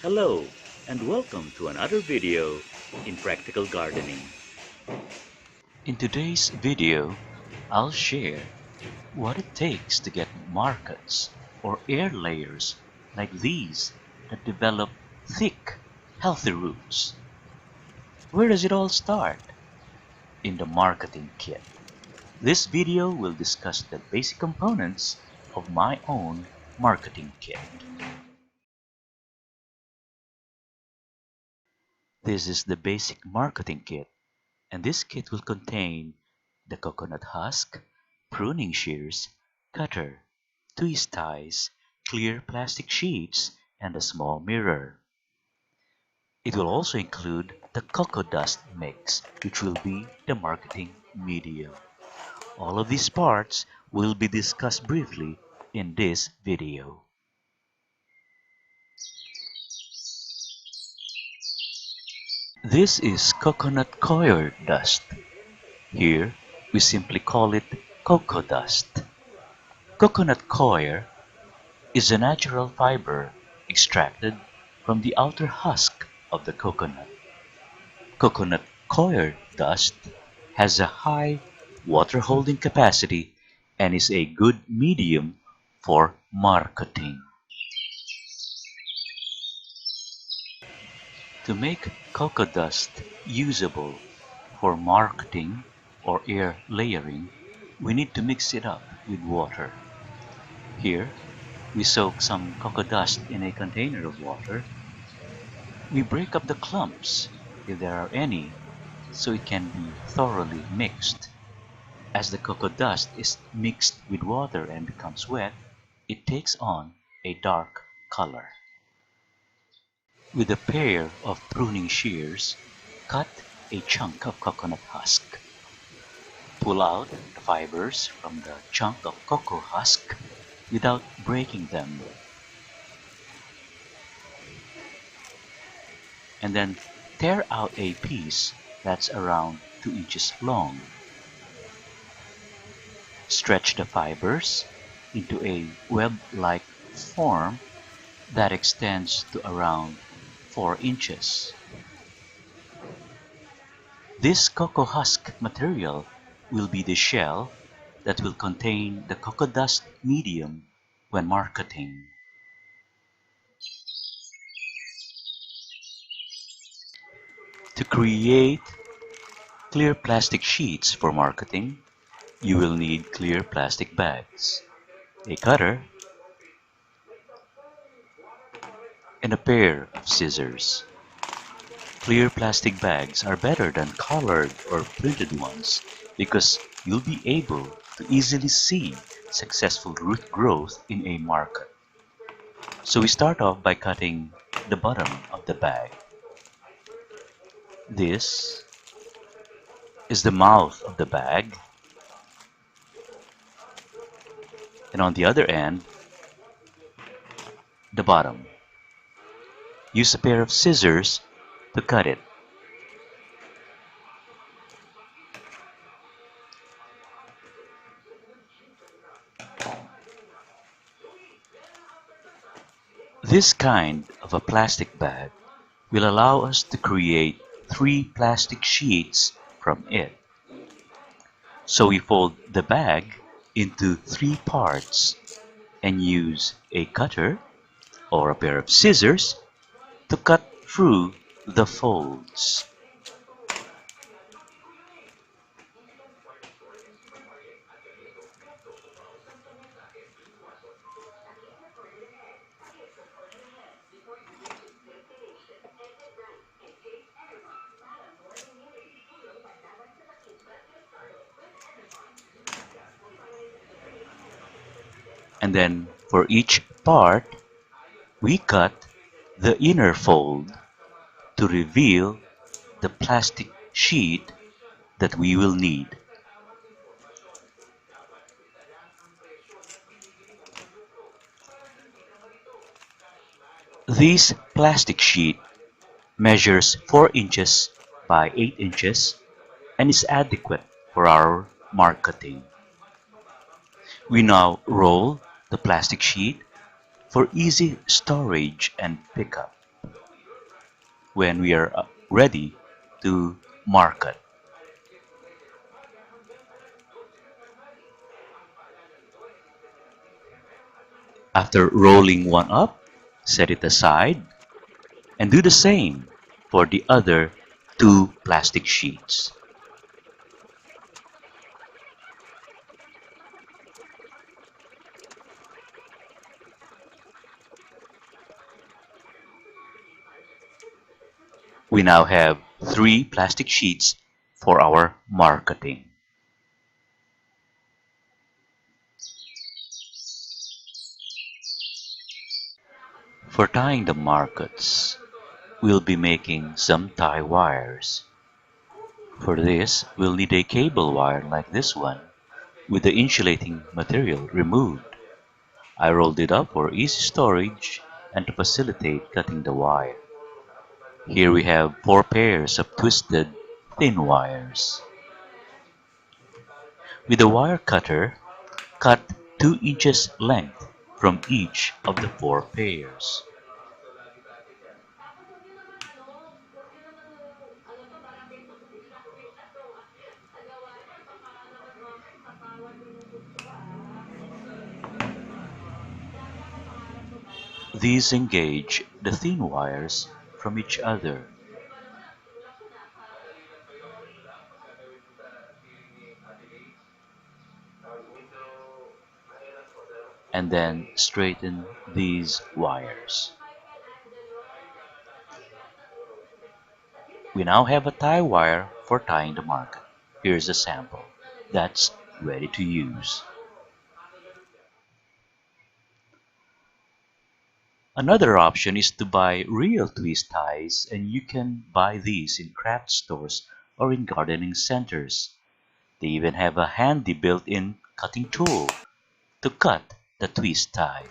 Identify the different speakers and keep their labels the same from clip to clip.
Speaker 1: Hello and welcome to another video in Practical Gardening. In today's video, I'll share what it takes to get marcots or air layers like these that develop thick, healthy roots. Where does it all start? In the marcotting kit. This video will discuss the basic components of my own marcotting kit. This is the Basic Marcotting Kit, and this kit will contain the coconut husk, pruning shears, cutter, twist ties, clear plastic sheets, and a small mirror. It will also include the cocoa dust mix, which will be the marketing medium. All of these parts will be discussed briefly in this video. This is coconut coir dust. Here, we simply call it cocoa dust. Coconut coir is a natural fiber extracted from the outer husk of the coconut. Coconut coir dust has a high water holding capacity and is a good medium for marcotting. To make cocoa dust usable for marcotting or air layering, we need to mix it up with water. Here, we soak some cocoa dust in a container of water. We break up the clumps, if there are any, so it can be thoroughly mixed. As the cocoa dust is mixed with water and becomes wet, it takes on a dark color. With a pair of pruning shears, cut a chunk of coconut husk. Pull out the fibers from the chunk of cocoa husk without breaking them. And then tear out a piece that's around 2 inches long. Stretch the fibers into a web-like form that extends to around 4 inches. This cocoa husk material will be the shell that will contain the cocoa dust medium when marcotting. To create clear plastic sheets for marcotting, you will need clear plastic bags, a cutter, and a pair of scissors. Clear plastic bags are better than colored or printed ones because you'll be able to easily see successful root growth in a marcot. So we start off by cutting the bottom of the bag. This is the mouth of the bag, and on the other end, the bottom. Use a pair of scissors to cut it. This kind of a plastic bag will allow us to create 3 plastic sheets from it. So we fold the bag into 3 parts and use a cutter or a pair of scissors to cut through the folds. And then for each part, we cut the inner fold to reveal the plastic sheet that we will need. This plastic sheet measures 4 inches by 8 inches and is adequate for our marcotting. We now roll the plastic sheet for easy storage and pickup. when we are ready to market. After rolling one up, set it aside and do the same for the other two plastic sheets. We now have three plastic sheets for our marketing. For tying the marcots, we'll be making some tie wires. For this, we'll need a cable wire like this one with the insulating material removed. I rolled it up for easy storage and to facilitate cutting the wire. Here we have 4 pairs of twisted thin wires. With the wire cutter, cut 2 inches length from each of the 4 pairs. These engage the thin wires from each other. And then straighten these wires. We now have a tie wire for tying the market. Here's a sample that's ready to use. Another option is to buy real twist ties, and you can buy these in craft stores or in gardening centers. They even have a handy built-in cutting tool to cut the twist tie.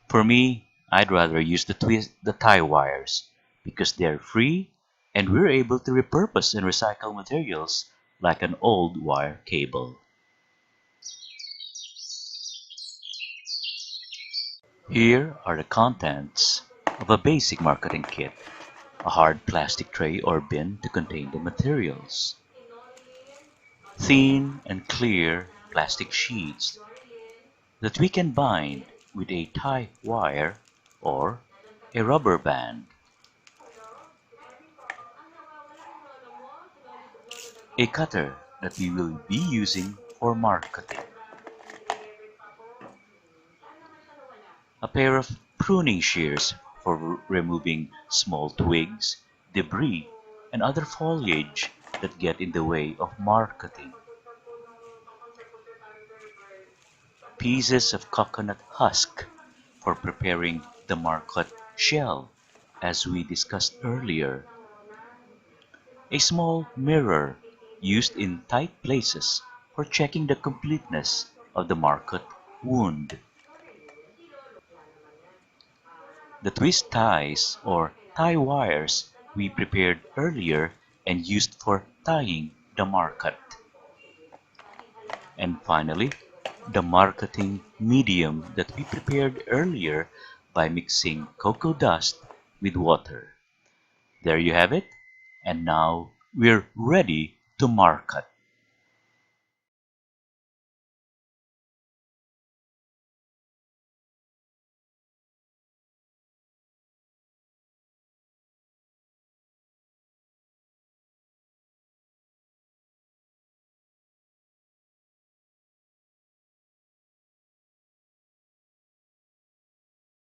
Speaker 1: For me, I'd rather use the tie wires because they're free and we're able to repurpose and recycle materials like an old wire cable. Here are the contents of a basic marketing kit: a hard plastic tray or bin to contain the materials, thin and clear plastic sheets that we can bind with a tie wire or a rubber band, a cutter that we will be using for marketing, a pair of pruning shears for removing small twigs, debris, and other foliage that get in the way of marketing, pieces of coconut husk for preparing the marcot shell, as we discussed earlier, a small mirror used in tight places for checking the completeness of the marcot wound, the twist ties or tie wires we prepared earlier and used for tying the marcot, and finally, the marketing medium that we prepared earlier by mixing cocoa dust with water. There you have it, and now we're ready to market.